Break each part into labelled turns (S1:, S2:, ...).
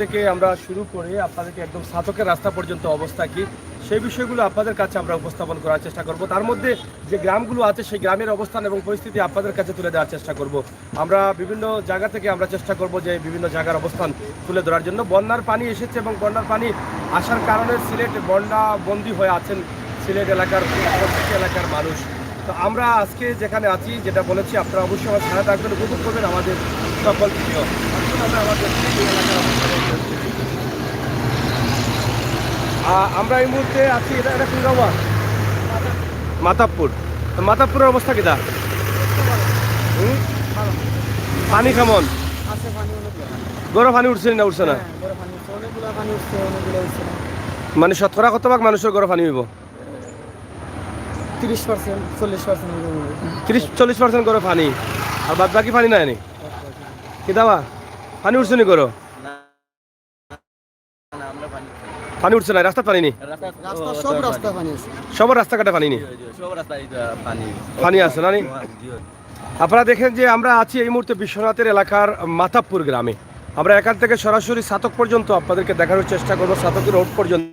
S1: থেকে আমরা শুরু করে আপনাদেরকে একদম সাতকের রাস্তা পর্যন্ত অবস্থা কি সেই বিষয়গুলো আপনাদের কাছে আমরা উপস্থাপন করার চেষ্টা করব। তার মধ্যে যে গ্রামগুলো আছে সেই গ্রামের অবস্থান এবং পরিস্থিতি আপনাদের কাছে তুলে দেওয়ার চেষ্টা করব। আমরা বিভিন্ন জায়গা থেকে আমরা চেষ্টা করব যে বিভিন্ন জায়গার অবস্থান তুলে ধরার জন্য। বন্যার পানি এসেছে এবং বন্যার পানি আসার কারণে সিলেট বন্যা বন্দী হয়ে আছেন সিলেট এলাকার প্রত্যেকটি এলাকার মানুষ। তো আমরা আজকে যেখানে আছি যেটা বলেছি আপনারা অবশ্যই আমার ছাড়া থাকবেন, উপভোগ করবেন আমাদের সকল ভিডিও। আমরা আমাদের এলাকার অবস্থান আমরা এই মুহূর্তে আছি এটা কোন গাঁও? মাতাবপুর। মাতাবপুরের অবস্থা কিটা? পানি কেমন? গরম পানি উঠছে না উঠছে না? মানে শতকরা কত ভাগ মানুষের গরম পানি হইব?
S2: 30%, 40%।
S1: 30-40% গরম পানি আর বাদ বাকি পানি নাই নি কিতাবা? পানি উঠছে নি গরম? পানি উঠছে না, রাস্তা পানি নি? সব রাস্তাঘাটে পানি নি? পানি আছে না নি? আপনারা দেখেন যে আমরা আছি এই মুহূর্তে বিশ্বনাথের এলাকার মাতাবপুর গ্রামে। আমরা এখান থেকে সরাসরি সাতক পর্যন্ত আপনাদেরকে দেখানোর চেষ্টা করবো, সাতকের রোড পর্যন্ত।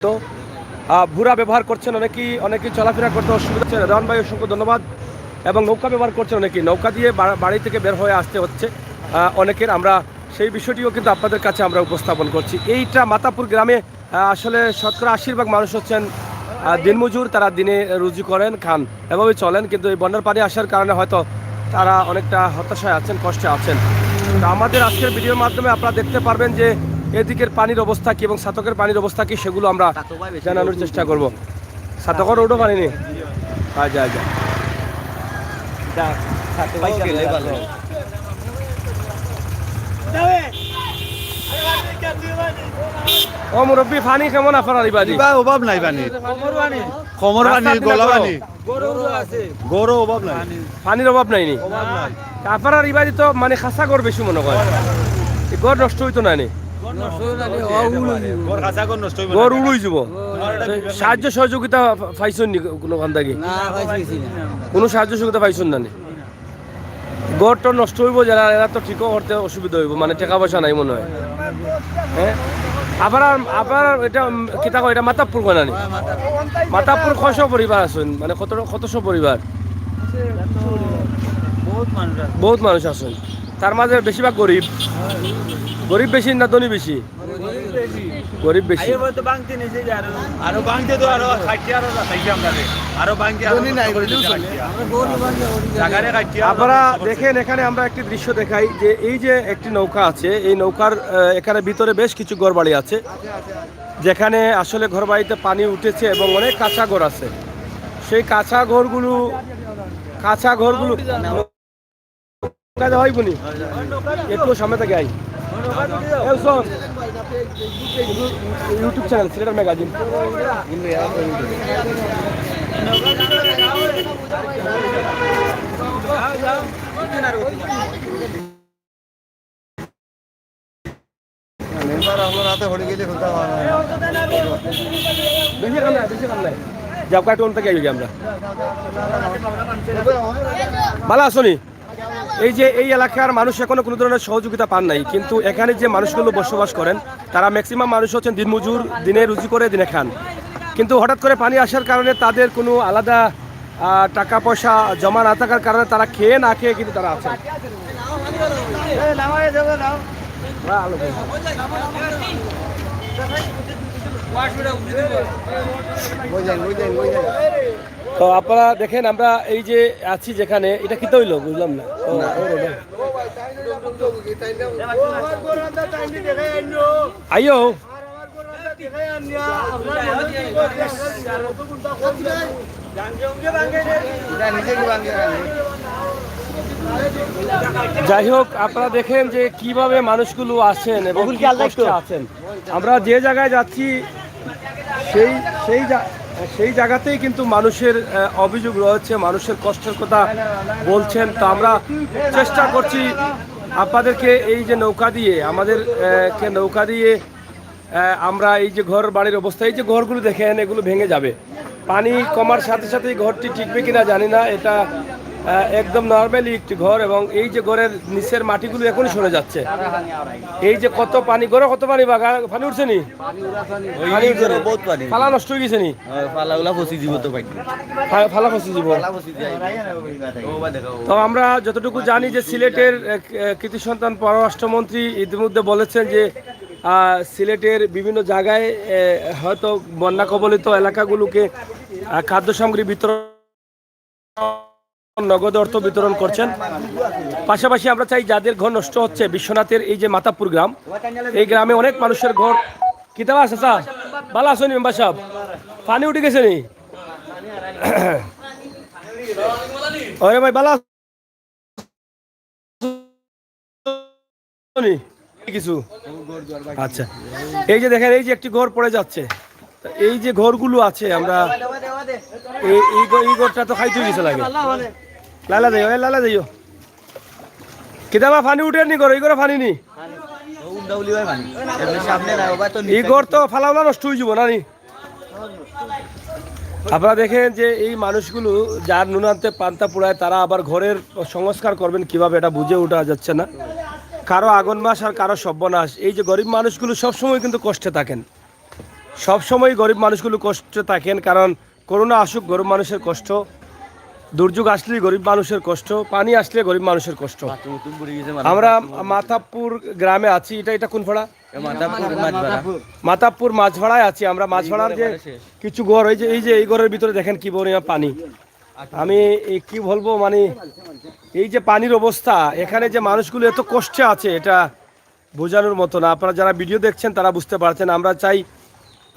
S1: তো ভুরা ব্যবহার করছেন অনেকেই চলাফেরা করতে অসুবিধা হচ্ছে। রহন ভাই অসংখ্য ধন্যবাদ। এবং নৌকা ব্যবহার করছেন অনেকেই, নৌকা দিয়ে বাড়ি থেকে বের হয়ে আসতে হচ্ছে অনেকের। আমরা সেই বিষয়টিও কিন্তু আপনাদের কাছে আমরা উপস্থাপন করছি। এইটা মাতাবপুর গ্রামে আসলে শতকরা 80% মানুষ হচ্ছেন দিনমজুর, তারা দিনে রুজি করেন, খান, এভাবে চলেন। কিন্তু এই বন্যার পানি আসার কারণে হয়তো তারা অনেকটা হতাশায় আছেন, কষ্টে আছেন। তো আমাদের আজকের ভিডিওর মাধ্যমে আপনারা দেখতে পারবেন যে এদিকের পানির অবস্থা কি এবং সাতকের পানির অবস্থা কি সেগুলো আমরা জানানোর চেষ্টা করব। সাতকের রোডও পানি নেই? যা ও মুরব্বী, পানি কেমন আপনার ইবাদি?
S3: অভাব নাই পানির, কমর পানি, গলা পানি, গরু অভাব নাই,
S1: পানির অভাব নাই নি? আপনার ইবাদি তো মানে খাসা গড় বেশি মনে করে, গড় নষ্ট হইতো না নি? গড় উড়ুই যাব। সাহায্য সহযোগিতা পাইছেন নি কোনো খান থাকি? কোনো সাহায্য সহযোগিতা পাইছেন না নি? গড়টা নষ্ট হইব যারা, এরা তো ঠিকও করতে অসুবিধা হইব, মানে টাকা পয়সা নাই মনে হয়। হ্যাঁ, আবার এটা কিতা কয়, এটা মাতাবপুর কয় না নি? মাতাবপুর কয়শো পরিবার আছেন, মানে কতশো পরিবার? বহুত মানুষ আছেন। তার মাঝে বেশিরভাগ গরিব। গরিব বেশি না ধনী বেশি? গরিব বেশি। আপনারা দেখেন এখানে আমরা একটি দৃশ্য দেখাই যে এই যে একটি নৌকা আছে, এই নৌকার এখানে ভিতরে বেশ কিছু ঘরবাড়ি আছে, যেখানে আসলে ঘরবাড়িতে পানি উঠেছে এবং অনেক কাঁচা ঘর আছে। সেই কাঁচা ঘরগুলো হয়নি একটু সামনে থেকে আই। ইউটিউব চ্যানেল সিলেটার ম্যাগাজিন। ভালো আসনি? এই যে এই এলাকার মানুষ এখনো কোনো ধরনের সহযোগিতা পান নাই, কিন্তু এখানে যে মানুষগুলো বসবাস করেন তারা ম্যাক্সিমাম মানুষ হচ্ছেন দিনমজুর, দিনে রুজি করে দিনে খান। কিন্তু হঠাৎ করে পানি আসার কারণে তাদের কোনো আলাদা টাকা পয়সা জমা না থাকার কারণে তারা খেয়ে না খেয়ে কিন্তু তারা আছে। তো আপনারা দেখেন আমরা এই যে আছি যেখানে, এটা কি তৈল বুঝলাম না। আইও যাই হোক, আপনারা দেখেন যে কিভাবে মানুষগুলো আছেন এবং আছেন। আমরা যে জায়গায় যাচ্ছি সেই জায়গাতেই কিন্তু মানুষের অভিযোগ রয়েছে, মানুষের কষ্টের কথা বলছেন। তো আমরা চেষ্টা করছি আপনাদেরকে এই যে নৌকা দিয়ে আমরা এই যে ঘর বাড়ির অবস্থা, এই যে ঘরগুলো দেখেন এগুলো ভেঙে যাবে। পানি কমার সাথে সাথে ঘরটি টিকবে কিনা জানি না, এটা একদম নর্মালি একটি ঘর, এবং এই যে ঘরের নিচের মাটিগুলো এখনই সরে যাচ্ছে। এই যে কত পানি, ঘরে কত পানি, বাগা পানি উঠছে নি, পানি উঠছে নি?
S3: বহুত পানি
S1: ফালা নষ্ট হয়ে গেছে নি,
S3: পালাগুলা ফসি দিব তো পাই
S1: ফালা ফসি যাব। তো আমরা যতটুকু জানি যে সিলেটের কৃতি সন্তান পররাষ্ট্রমন্ত্রী ইতিমধ্যে বলেছেন যে সিলেটের বিভিন্ন জায়গায় হয়তো বন্যা কবলিত এলাকাগুলোকে খাদ্য সামগ্রী বিতরণ, নগদ অর্থ বিতরণ করছেন। পাশাপাশি আমরা চাই যাদের ঘর নষ্ট হচ্ছে, বিশ্বনাথের এই যে মাতাপুর গ্রাম, এই গ্রামে অনেক মানুষের ঘর কিতাব আছে স্যার, ভালো আছো নি মেম্বার সাহেব? পানি উঠে গেছে নি? ওরে ভাই ভালো আছো নি? কিছু আচ্ছা, এই যে দেখেন এই যে একটি ঘর পড়ে যাচ্ছে, এই যে ঘরগুলো আছে আমরা এই ঘরটা তো খাইতে গেছে লাগে, লালা যাইও, লালা যাইও, কিতাবা পানি উঠে নি ঘর, এই ঘরে পানি নি, এই ঘর তো ফালাওলা নষ্ট হয়ে যাব না নি? আপনারা দেখেন যে এই মানুষগুলো যার নুনান্তে পান্তা পোড়ায়, তারা আবার ঘরের সংস্কার করবেন কিভাবে এটা বুঝে ওঠা যাচ্ছে না। কারো আগুন মাস আর কারো সর্বনাশ। এই যে গরিব মানুষগুলো সবসময় কিন্তু কষ্টে থাকেন, সবসময় গরিব মানুষগুলো কষ্টে থাকেন, কারণ করোনা আসুক গরিব মানুষের কষ্ট, দুর্যোগ আসলে গরিব মানুষের কষ্ট, পানি আসলে গরিব মানুষের কষ্ট। আমরা মাতাপুর গ্রামে আছি, এটা কোন ভাড়া? মাতাপুর মাঝভাড়ায় আছি আমরা। মাঝভাড়ার যে কিছু ঘর, এই ঘরের ভিতরে দেখেন কি পরিমাণ পানি। আমি কি বলবো, মানে এই যে পানির অবস্থা, এখানে যে মানুষগুলো এত কষ্টে আছে, এটা বোঝানোর মতো না। আপনারা যারা ভিডিও দেখছেন তারা বুঝতে পারছেন। আমরা চাই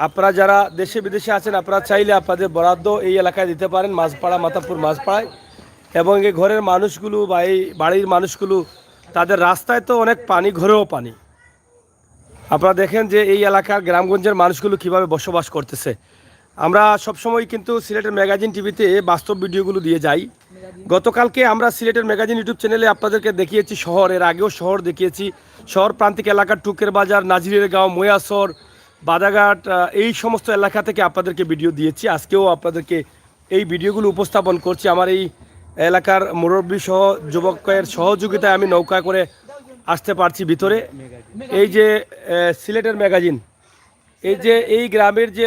S1: আপনারা যারা দেশে বিদেশে আছেন, আপনারা চাইলে আপনাদের বরাদ্দ এই এলাকায় দিতে পারেন, মাঝপাড়া, মাতাপুর মাঝপাড়ায়। এবং এই ঘরের মানুষগুলো বা এই বাড়ির মানুষগুলো, তাদের রাস্তায় তো অনেক পানি, ঘরেও পানি। আপনারা দেখেন যে এই এলাকার গ্রামগঞ্জের মানুষগুলো কিভাবে বসবাস করতেছে। আমরা সবসময় কিন্তু সিলেটের ম্যাগাজিন টিভিতে বাস্তব ভিডিওগুলো দিয়ে যাই। গতকালকে আমরা সিলেটের ম্যাগাজিন ইউটিউব চ্যানেলে আপনাদেরকে দেখিয়েছি শহর, এর আগেও শহর দেখিয়েছি, শহর প্রান্তিক এলাকার টুকের বাজার, নাজিরের গাঁও, ময়াসর, বাদাঘাট, এই সমস্ত এলাকা থেকে আপনাদেরকে ভিডিও দিয়েছি। আজকেও আপনাদেরকে এই ভিডিওগুলো উপস্থাপন করছি। আমার এই এলাকার মুরব্বী সহ যুবকের সহযোগিতায় আমি নৌকা করে আসতে পারছি ভিতরে। এই যে সিলেটের ম্যাগাজিন, এই যে এই গ্রামের যে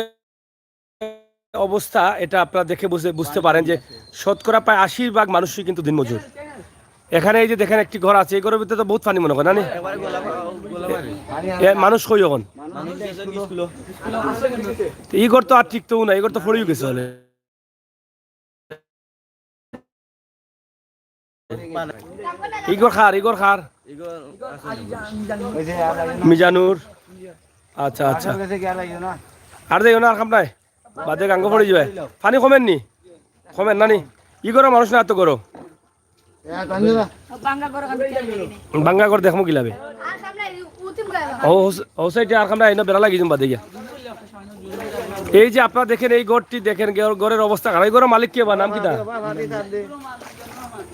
S1: অবস্থা, এটা আপনারা দেখে বুঝতে পারেন যে শতকরা প্রায় 80% মানুষই কিন্তু দিনমজুর। এখানে এই যে দেখেন একটি ঘর আছে, এই ঘরের ভিতরে তো বহুত পানি মনে করেন না, মানুষ কই এখন? এই ঘর তো আর ঠিক তো না, এই ঘর তো ফড়িয়ে গেছে হলে। ইগর খার মিজানুর, আচ্ছা আচ্ছা, আর যাইও না, আর খাম নাই, বাদে গাঙ্গ পড়ে যাবে। পানি কমেন নি, কমেন না নি? ইগর মানুষ না এত করো, বাঙ্গা ঘর দেখবো কি লাগে। ও সাইডে আর খাম নাই, বেড়া লাগি বাদে গিয়া। এই যে আপনারা দেখেন এই ঘরটি দেখেন, ঘরের অবস্থা খারাপ। এই ঘরের মালিক কে বা নাম কি তা?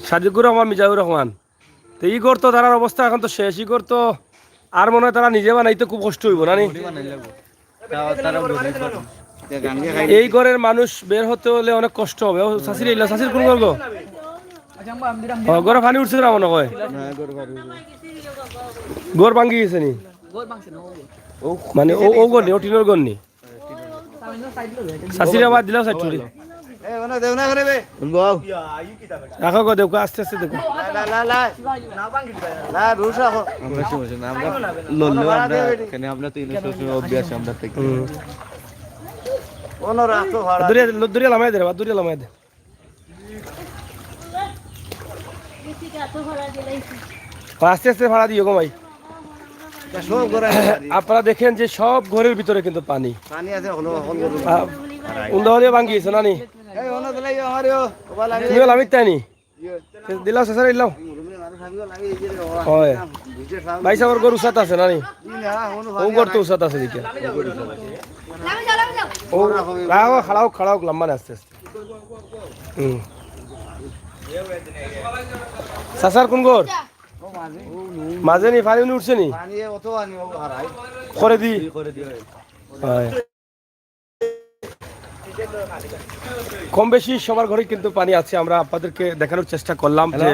S1: সাদিকুর রহমান, মিজানুর রহমান। তো এই ঘর তো তার অবস্থা এখন তো শেষ। এই ঘর তো আর মনে হয় তারা নিজে বানাইতে খুব কষ্ট হইব না নি? এই ঘরের মানুষ বের হতে হলে অনেক কষ্ট হবে। শাশির কোন ঘর গো? ঘরে পানি উঠছে না মনে হয়, ঘর ভাঙ্গি গেছে নি, মানে ও ঘর নি, ও টিনের ঘর নি। শাশির আবার দিলাম সাইড ছুরি রাখো গো, দেখো আস্তে আস্তে দেখো। দূরে লামাই দে, দূরে লামাই দে। আস্তে আস্তে ভাড়া দিও গো ভাই। আপনারা দেখেন যে সব ঘরের ভিতরে কিন্তু পানি, উন্দাহলিও ভাঙ্গিয়েছে না নি? আমি তাই নি দিলাম শেষে দিলাম। হয় ভাই সাহেবের গরু সাথে আছে না নি? ও গর তো সাথে আছে দিকে। ও খাড়াও খাড়াও লম্বা আস্তে আস্তে। সাসার কোন ঘর? মাঝে নি পানি উঠছে নি? করে দি। কম বেশি সবার ঘরে কিন্তু পানি আছে। আমরা আপনাদেরকে দেখানোর চেষ্টা করলাম যে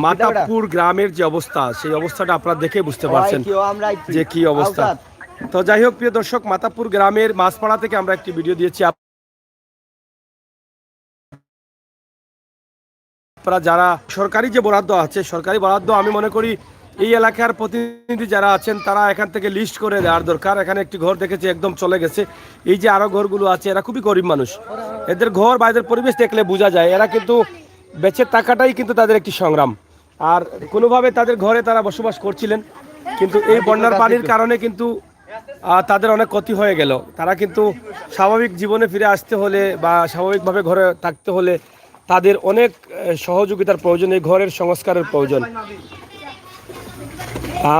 S1: মাতাপুর গ্রামের যে অবস্থা, সেই অবস্থাটা আপনারা দেখে বুঝতে পারছেন যে কি অবস্থা। তো যাই হোক প্রিয় দর্শক, মাতাপুর গ্রামের মাঝপাড়া থেকে আমরা একটি ভিডিও দিয়েছি। আপনারা যারা সরকারি যে বরাদ্দ আছে, সরকারি বরাদ্দ আমি মনে করি এই এলাকার প্রতিনিধি যারা আছেন তারা এখান থেকে লিস্ট করে দেওয়ার দরকার। এখানে একটি ঘর দেখেছি একদম চলে গেছে। এই যে আরো ঘরগুলো আছে, এরা খুবই গরিব মানুষ। এদের ঘর বা এদের পরিবেশ দেখলে বোঝা যায় এরা কিন্তু বেঁচে থাকাটাই কিন্তু তাদের একটি সংগ্রাম। আর কোনোভাবে তাদের ঘরে তারা বসবাস করছিলেন, কিন্তু এই বন্যার পানির কারণে কিন্তু তাদের অনেক ক্ষতি হয়ে গেল। তারা কিন্তু স্বাভাবিক জীবনে ফিরে আসতে হলে বা স্বাভাবিকভাবে ঘরে থাকতে হলে তাদের অনেক সহযোগিতার প্রয়োজন, এই ঘরের সংস্কারের প্রয়োজন।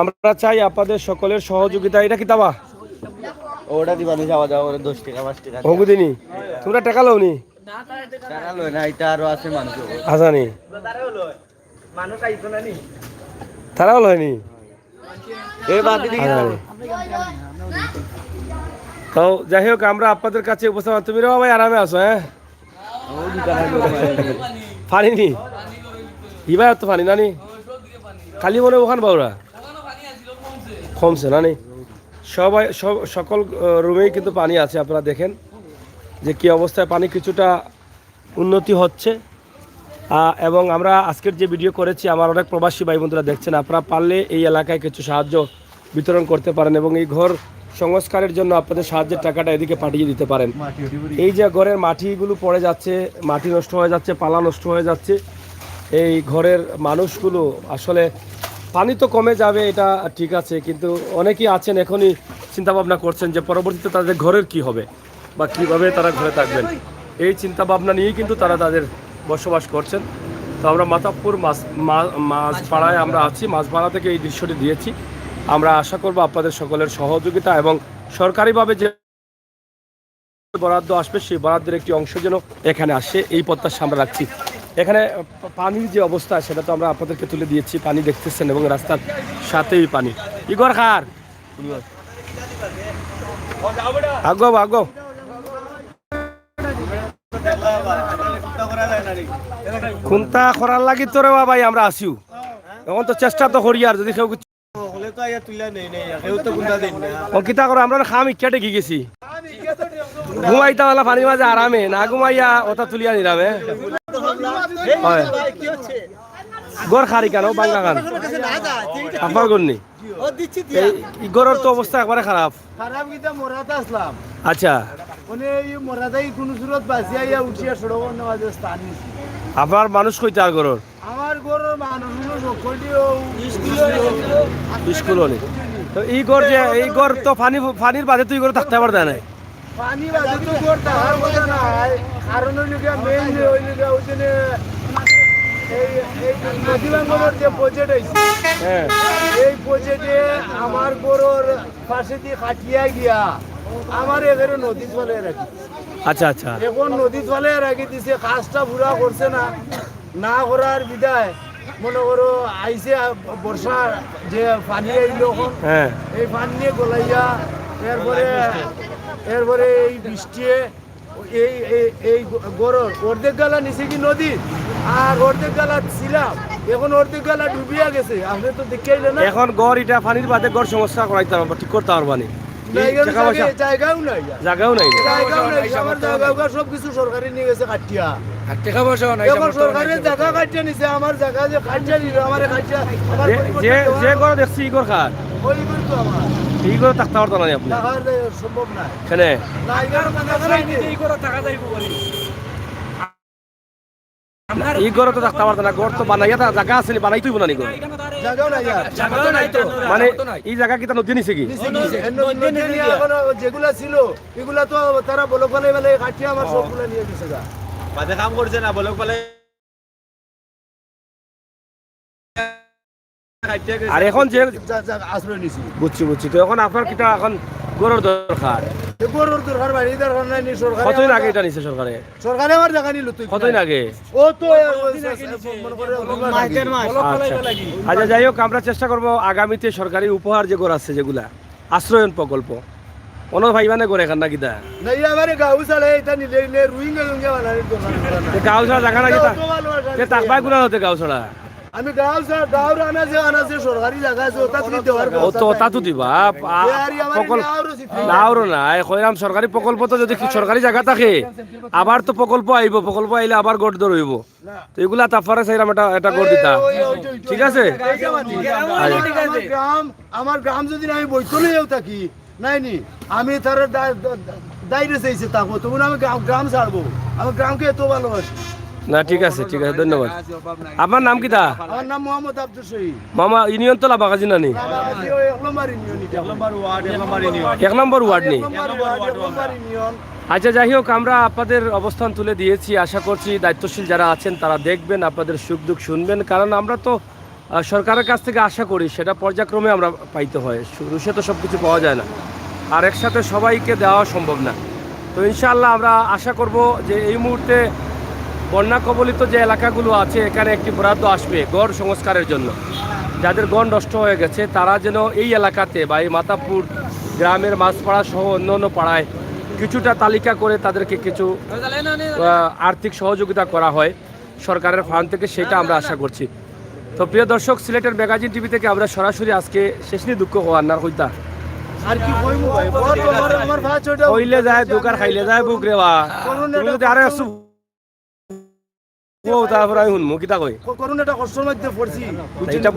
S1: আমরা চাই আপনাদের সকলের সহযোগিতা। এটা কি তাবা
S3: ওটা দিবানি যাওয়া যাওয়া 10 টাকা 5 টাকা
S1: হগুদিনি তোমরা টাকা লওনি?
S3: টাকা লয় না, এটা আরো আছে মানুষ
S1: আসানি তারাও লয়নি। তো যাই হোক, আমরা আপনাদের কাছে উপস্থাপন। তুমি রে ভাই আরামে আছো? হ্যাঁ, পানি নি ইবা তো পানি নানি খালি মনে ওখান বাউরা কমছে নানি সবাই সকল রুমেই কিন্তু পানি আছে। আপনারা দেখেন যে কি অবস্থায় পানি কিছুটা উন্নতি হচ্ছে। এবং আমরা আজকের যে ভিডিও করেছি, আমার অনেক প্রবাসী ভাই বন্ধুরা দেখছেন, আপনারা পারলে এই এলাকায় কিছু সাহায্য বিতরণ করতে পারেন এবং এই ঘর সংস্কারের জন্য আপনাদের সাহায্যের টাকাটা এদিকে পাঠিয়ে দিতে পারেন। এই যে ঘরের মাটিগুলো পড়ে যাচ্ছে, মাটি নষ্ট হয়ে যাচ্ছে, পালা নষ্ট হয়ে যাচ্ছে, এই ঘরের মানুষগুলো আসলে পানি তো কমে যাবে এটা ঠিক আছে, কিন্তু অনেকেই আছেন এখনই চিন্তাভাবনা করছেন যে পরবর্তীতে তাদের ঘরের কি হবে বা কীভাবে তারা ঘরে থাকবেন। এই চিন্তাভাবনা নিয়েই কিন্তু তারা তাদের বসবাস করছেন। তো আমরা মাতাপুর মাঝপাড়ায় আমরা আছি, মাঝপাড়া থেকে এই দৃশ্যটি দিয়েছি। আমরা আশা করব আপনাদের সকলের সহযোগিতা এবং সরকারিভাবে যে বরাদ্দ আসবে সেই বরাদ্দের একটি অংশ যেন এখানে আসে, এই প্রত্যাশা আমরা রাখছি। এখানে পানির যে অবস্থা সেটা তো আমরা আপনাদেরকে তুলে দিয়েছি, পানি দেখতেছেন এবং রাস্তার সাথেই পানি। ইগর খার আগো আগো কোনটা করার লাগি তোরে ভাই আমরা আসিও, এখন তো চেষ্টা তো করি। আর যদি কেউ কিতা করো, আমরা খাম ইচ্ছাটে কি গেছি ঘুমাইতে পারলা পানির মাঝে আরামে, না ঘুমাইয়া ওটা তুলিয়া নিলামে গড় খারি কেন বাঙ্গা খান আপনার গড়নি গড়ের তো অবস্থা একবারে খারাপ। আচ্ছা, আপনার মানুষ কইতে আর গড়ের স্কুল নেই তো এই গড় যে এই গড় তো পানির বাদে তুই করে থাকতে পারবে না।
S2: পানি বাজে তো তোর টাকার কথা নাই, কারণ মেইন এই নদী বাঙ্গনের যে প্রজেক্ট হয়েছে, এই প্রজেক্টে আমার গরুর পাশে দিয়ে কাটিয়া গিয়া আমার এখানে নদী চলে রাখি।
S1: আচ্ছা আচ্ছা,
S2: এখন নদী চলে রাখি দিছে, কাজটা পুরা করছে না, না করার বিদায় মনে করো আইসে বর্ষা যে পানি আইলো, এই পানি নিয়ে গলাইয়া এরপরে এই বৃষ্টি এই এই গরর অর্ধেক গালা নিচে কি নদী আর অর্ধেক গালা ছিলাম, এখন অর্ধেক গালা ডুবিয়া গেছে। আপনি তো দেখে না
S1: এখন গড় এটা পানির বাদে গড় সমস্যা করাইতে পারবো, ঠিক করতে পারবো না।
S2: জায়গাও নাই,
S1: জায়গাও নাই,
S2: আমার জায়গা সবকিছু সরকারি নিয়ে গেছে কাটিয়া। এখন সরকারের জায়গা কাটিয়া নিছে, আমার জায়গা যে কাটিয়া নিল আমার
S1: যে গড় দেখছি ই গড় খার
S2: ওই করে তো আমার
S1: এই গড় থাকতে পারতো না আপনি
S2: সম্ভব না।
S1: কেন এই গড় তো থাকতে পারতো না, গড় তো বানাইয়া জায়গা আছে বানাই তুই বানানি গড় মানে এই জায়গা কি তা নদী নিছে কি
S2: যেগুলা ছিল এগুলা তো তারা বলক পালাই বেলে কাটিয়ে আমার সবগুলা নিয়ে দিছে, বাদে কাম করছে না বলক পালাই।
S1: আর এখন যে
S2: আশ্রয় নিছি
S1: বুঝছি বুঝছি, তো এখন আপনার কিটা এখন গরুর দরকার,
S2: গরুর দরকার বাড়ি দরকার নাই সরকার।
S1: কতদিন আগে এটা নিছে সরকারে?
S2: সরকারে আমার জায়গা নিল তুই
S1: কতদিন আগে?
S2: ও তো মনে করে
S1: আচ্ছা যাই হোক, আমরা চেষ্টা করব আগামীতে সরকারি উপহার যে গড় আছে যেগুলা আশ্রয়ন প্রকল্প অন্য ভাই মানে করে এখান নাকি দা
S2: নাই আমারে গাঁও চালে এটা নিলে নিলে রুইঙ্গা লুঙ্গা বানারে
S1: গাঁও ছাড়া জায়গা নাকি তা তাকবাই গুলা হতে গাঁও ছাড়া
S2: আমি গাঁও আনাছে সরকারি জায়গা আছে ওটা তুমি দেওয়ার
S1: ও তো তা তো দিবা প্রকল্প নাওরো নাই কইরাম সরকারি প্রকল্প তো যদি সরকারি জায়গা থাকে আবার তো প্রকল্প আইব প্রকল্প আইলে আবার গড় দর হইব তো এগুলা তারপরে চাইলাম এটা গড় দিতা ঠিক আছে
S2: আমার গ্রাম যদি আমি বৈতলেও থাকি নাই নি আমি তার দায়রে চাইছে থাকবো তখন আমি গ্রাম ছাড়বো আমার গ্রামকে এত ভালোবাসি
S1: না ঠিক আছে ধন্যবাদ আপনার নাম কি দা
S2: আমার নাম মোহাম্মদ আব্দুল শহীদ
S1: মামা ইউনিয়ন তো লাবাগাজি নানি এক নম্বর ওয়ার্ড নেই আচ্ছা যাই হোক আমরা আপনাদের অবস্থান তুলে দিয়েছি আশা করছি দায়িত্বশীল যারা আছেন তারা দেখবেন আপনাদের সুখ দুঃখ শুনবেন কারণ আমরা তো সরকারের কাছ থেকে আশা করি সেটা পর্যায়ক্রমে আমরা পাইতে হয় রুশে তো সব কিছু পাওয়া যায় না আর একসাথে সবাইকে দেওয়া সম্ভব না তো ইনশাআল্লাহ আমরা আশা করব যে এই মুহূর্তে বন্যা কবলিত যে এলাকাগুলো আছে এখানে একটি বরাদ্দ আসবে গড় সংস্কারের জন্য যাদের গড় নষ্ট হয়ে গেছে তারা যেন এই এলাকাতে বা এই মাতাপুর গ্রামের মাছপাড়া সহ অন্য অন্য পাড়ায় কিছুটা তালিকা করে তাদেরকে কিছু আর্থিক সহযোগিতা করা হয় সরকারের ফান্ড থেকে সেটা আমরা আশা করছি তো প্রিয় দর্শক সিলেটের ম্যাগাজিন টিভি থেকে আমরা সরাসরি আজকে শেষনি দুঃখ হওয়ার না হইতা
S2: আর কি কইমু ভাই আমার ভাই ছোটা
S1: কইলে যায় দোকান খাইলে যায় বুক রে বা আরে ও তারপর আমি শুনবো কিতা কই
S2: করুন এটা কষ্টের মধ্যে পড়ছি
S1: এটা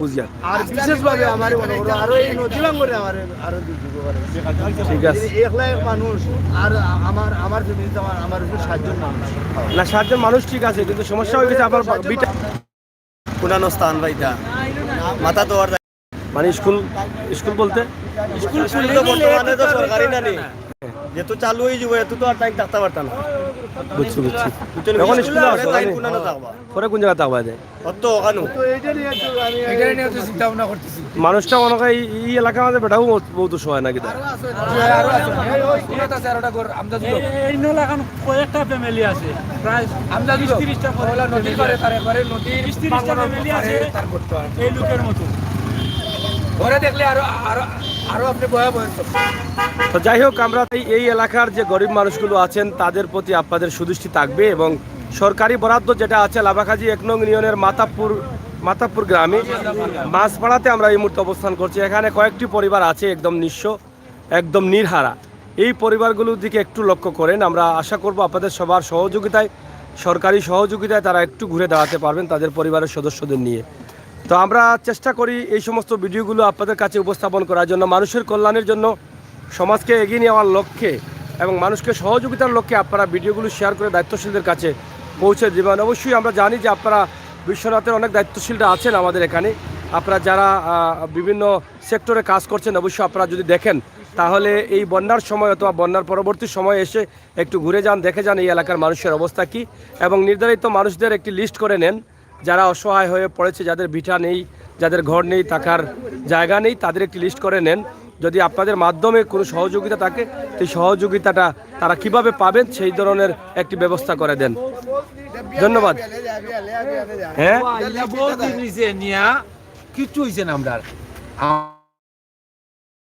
S1: বুঝিয়া
S2: আর বিশেষভাবে আমার মনে করো আরো এই নদী ভাঙরে আমার আরো দুঃখ করে
S1: ঠিক আছে
S2: একলা এক মানুষ আর আমার ফ্যামিলিতে আমার উপর সাহায্য
S1: না সাতজন মানুষ ঠিক আছে কিন্তু সমস্যা হয়ে গেছে আবার বিটা
S3: পুরানো স্থান ভাইটা মাথা তো আর
S1: মানে স্কুল বলতে
S3: স্কুল তো বর্তমানে তো সরকারি না নেই যেহেতু চালু হয়ে যাবো এত তো আর টাইম থাকতে পারতাম না
S1: বুঝছি এখন স্কুলে আসো পরে কোন জায়গা থাকবা যায়
S3: অত ওখানে
S2: তো এইটা নিয়ে তো চিন্তা ভাবনা করতেছি
S1: মানুষটা মনে হয় এই এলাকার মধ্যে বেটাও বহুত সহায় নাকি তার
S4: এই নলাখান কয়েকটা ফ্যামিলি আছে প্রায় 30টা নদীর পারে তারপরে নদীর 30টা ফ্যামিলি আছে এই লোকের মতো ঘরে দেখলে আরো আপনি ভয়াবহ
S1: তো যাই হোক আমরা এই এলাকার যে গরিব মানুষগুলো আছেন তাদের প্রতি আপনাদের সুদৃষ্টি থাকবে এবং সরকারি বরাদ্দ যেটা আছে লাভাখাজি 1 নং ইউনিয়নের মাতাপুর গ্রামে মাছপাড়াতে আমরা এই মুহূর্তে অবস্থান করছি এখানে কয়েকটি পরিবার আছে একদম নিঃস্ব একদম নির্হারা এই পরিবারগুলোর দিকে একটু লক্ষ্য করেন আমরা আশা করব আপনাদের সবার সহযোগিতায় সরকারি সহযোগিতায় তারা একটু ঘুরে দাঁড়াতে পারবেন তাদের পরিবারের সদস্যদের নিয়ে তো আমরা চেষ্টা করি এই সমস্ত ভিডিওগুলো আপনাদের কাছে উপস্থাপন করার জন্য মানুষের কল্যাণের জন্য সমাজকে এগিয়ে নেওয়ার লক্ষ্যে এবং মানুষকে সহযোগিতার লক্ষ্যে আপনারা ভিডিওগুলো শেয়ার করে দায়িত্বশীলদের কাছে পৌঁছে দেবেন অবশ্যই আমরা জানি যে আপনারা বিশ্বনাথের অনেক দায়িত্বশীলরা আছেন আমাদের এখানে আপনারা যারা বিভিন্ন সেক্টরে কাজ করছেন অবশ্যই আপনারা যদি দেখেন তাহলে এই বন্যার সময় অথবা বন্যার পরবর্তী সময় এসে একটু ঘুরে যান দেখে যান এই এলাকার মানুষের অবস্থা কী এবং নির্ধারিত মানুষদের একটি লিস্ট করে নেন যারা অসহায় হয়ে পড়েছে যাদের ভিটা নেই যাদের ঘর নেই থাকার জায়গা নেই তাদের একটি লিস্ট করে নেন যদি আপনাদের মাধ্যমে কোনো সহযোগিতা থাকে সেই সহযোগিতাটা তারা কিভাবে পাবেন সেই ধরনের একটি ব্যবস্থা করে দেন ধন্যবাদ হ্যাঁ
S4: কিচ্ছু হয়েছে না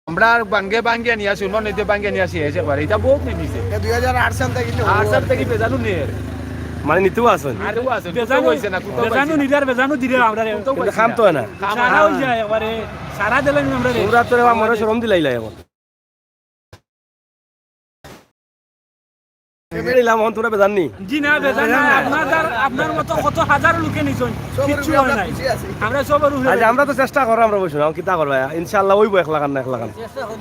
S4: আমরা বাঙ্গে নিয়ে আসি নদীতে বাঙ্গে নিয়ে আসি এসে পারে এটা বহুত নিয়েছে
S2: 2008 সাল থেকে
S4: 8 সাল থেকে বেজানো নিয়ে
S1: মানে নিতেও আসেন
S4: বেজানো হইছে না বেজানো নিদার বেজানো দিলে আমরা
S1: খাম তো না
S4: সারা হই যায় একবারে সারা দিলেন আমরা
S1: পুরা তোরে মনে শরম দিলাইলা এখন নিলাম অন তোরা বেজাননি
S4: জি না বেজানো আপনার মতো কত হাজার লোকে নিছেন কিচ্ছু হয় নাই আমরা সব
S1: আজ আমরা তো চেষ্টা করব আমরা বসুন কি তা করবা ইনশাআল্লাহ হইব 1 লাখ না 1 লাখ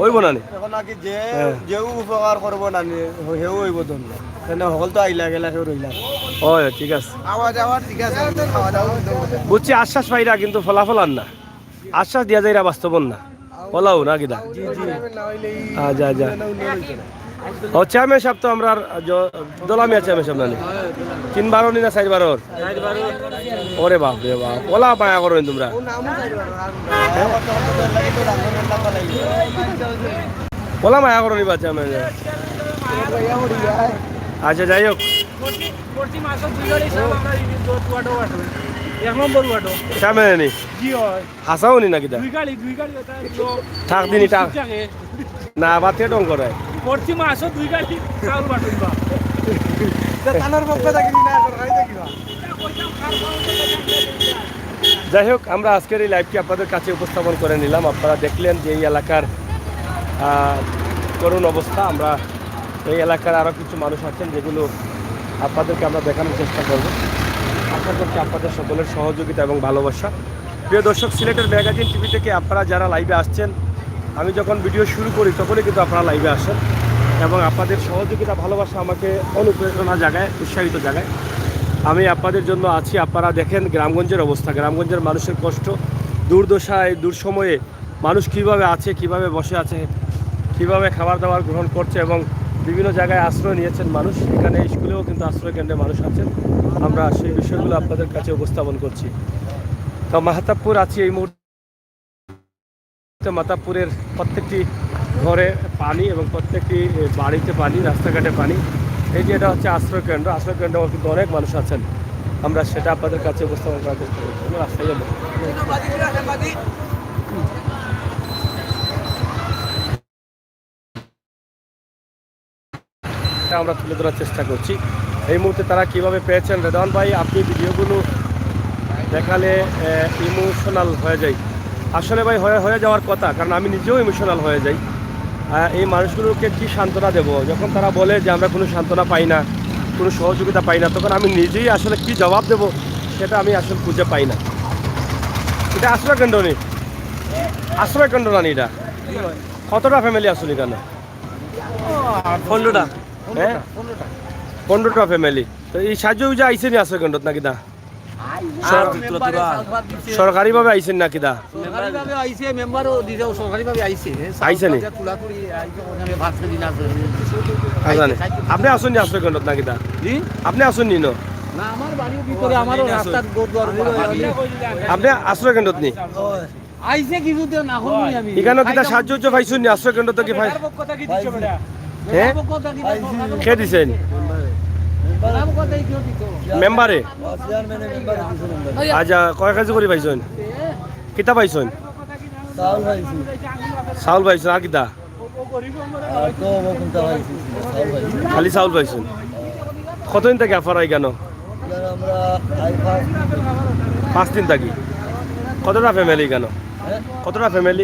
S1: হইব না নি
S3: এখন নাকি যে উপকার করব না হেও হইব তো না হল তো আইলা গেলা হেও রইলা
S1: ওই ঠিক আছে
S2: আওয়াজ ঠিক আছে খাওয়া দাওয়া
S1: বুঝছি আশ্বাস পাইরা কিন্তু ফলাফল আর না আশ্বাস দিয়া যাইরা বাস্তবন না বলাও না কিনা জি যা ও চেয়ারম্যান সাহেব তো আমরা দোলামিয়া চেয়ারম্যান সাহেব না 3 বারো নি না 4 বারোর ওরে বাপ রে বাপ ওলা পায়া করেন তোমরা ওলা মায়া করনি বা চেয়ারম্যান আচ্ছা যাই হোক
S4: এক নম্বর ওয়ার্ড
S1: সামনে নি
S4: জি হয়
S1: হাসাও নি নাকি দা
S4: দুই গাড়ি ওটা
S1: থাক দিনি থাক না আবার তে ডং করে
S4: পশ্চিম আসো দুই গাড়ি চাউল বাটুন বা
S2: তানোর পক্ষ থেকে না সরকারি দেখিবা
S1: যাই হোক আমরা আজকের এই লাইভটি আপনাদের কাছে উপস্থাপন করে নিলাম। আপনারা দেখলেন যে এই এলাকার করুণ অবস্থা। আমরা এই এলাকার আরও কিছু মানুষ আছেন যেগুলো আপনাদেরকে আমরা দেখানোর চেষ্টা করব। আশা করছি আপনাদের সকলের সহযোগিতা এবং ভালোবাসা। প্রিয় দর্শক, সিলেটের ম্যাগাজিন টিভি থেকে আপনারা যারা লাইভে আসছেন, আমি যখন ভিডিও শুরু করি তখনই কিন্তু আপনারা লাইভে আসেন এবং আপনাদের সহযোগিতা ভালোবাসা আমাকে অনুপ্রেরণা জাগায়, উৎসাহিত জাগায়। আমি আপনাদের জন্য আছি। আপনারা দেখেন গ্রামগঞ্জের অবস্থা, গ্রামগঞ্জের মানুষের কষ্ট, দুর্দশায় দুঃসময়ে মানুষ কিভাবে আছে, কিভাবে বসে আছে, কিভাবে খাবার দাবার গ্রহণ করছে এবং বিভিন্ন জায়গায় আশ্রয় নিয়েছেন মানুষ। এখানে স্কুলেও কিন্তু আশ্রয় কেন্দ্রে মানুষ আছেন। আমরা সেই বিষয়গুলো আপনাদের কাছে উপস্থাপন করছি। তো মাহতাবপুর আছি এই মুহূর্তে। মাহতাবপুরের প্রত্যেকটি ঘরে পানি এবং প্রত্যেকটি বাড়িতে পানি, রাস্তাঘাটে পানি। এই যে এটা হচ্ছে আশ্রয় কেন্দ্র। আশ্রয় কেন্দ্রে কিন্তু অনেক মানুষ আছেন। আমরা সেটা আপনাদের কাছে উপস্থাপন করার চেষ্টা করছি। রাস্তায় যাবো। আমরা তুলে ধরার চেষ্টা করছি। এই মুহূর্তে তারা কিভাবে পেয়েছেন। রেদওয়ান ভাই, আপনি ভিডিওগুলো দেখালে ইমোশনাল হয়ে যাই। আসলে ভাই হয়ে যাওয়ার কথা, কারণ আমি নিজেও ইমোশনাল হয়ে যাই। এই মানুষগুলোকে কি সান্ত্বনা দেব যখন তারা বলে যে আমরা কোনো সান্ত্বনা পাই না, কোনো সহযোগিতা পাই না, তখন আমি নিজেই আসলে কি জবাব দেব সেটা আমি আসলে খুঁজে পাই না। এটা আশ্রয় কেন্দ্র নেই, আশ্রয় কেন্দ্র না এটা। কতটা ফ্যামিলি আসলে এখানে?
S4: 15টা।
S1: হ্যাঁ 15টা ফ্যামিলি। তো এই সাহায্য আইসে নি আশ্রয় কেন্দ্রত নাকি দা? সরকারিভাবে আইসেন নাকি দা?
S5: সরকারিভাবে আইছে, মেম্বারও দিছে, সরকারিভাবে আইছে।
S1: আইছে নি? আপনি আসুন নি আশ্রয় কেন্দ্রত নাকি দা? আপনি আসুন নি?
S5: না, আমার বাড়ির ভিতরে, আমারও রাস্তার গোদবার।
S1: আপনি আশ্রয় কেন্দ্রত নি?
S5: আইছে কিছুদিন না হল আমি।
S1: এখানে কিটা সাহায্য পাইছুন নি আশ্রয় কেন্দ্র থেকে? ভাই হ্যাঁ কে দিছেন? মেম্বারে? আচ্ছা, কয় কেজি করে পাইছেন? কিতা পাইছেন? চাউল পাইছেন আর কিতা? খালি চাউল পাইছেন। কতদিন থেকে আপনারা কেন? 5 দিন থাকি। কতটা ফ্যামিলি কেন? কতটা ফ্যামিলি?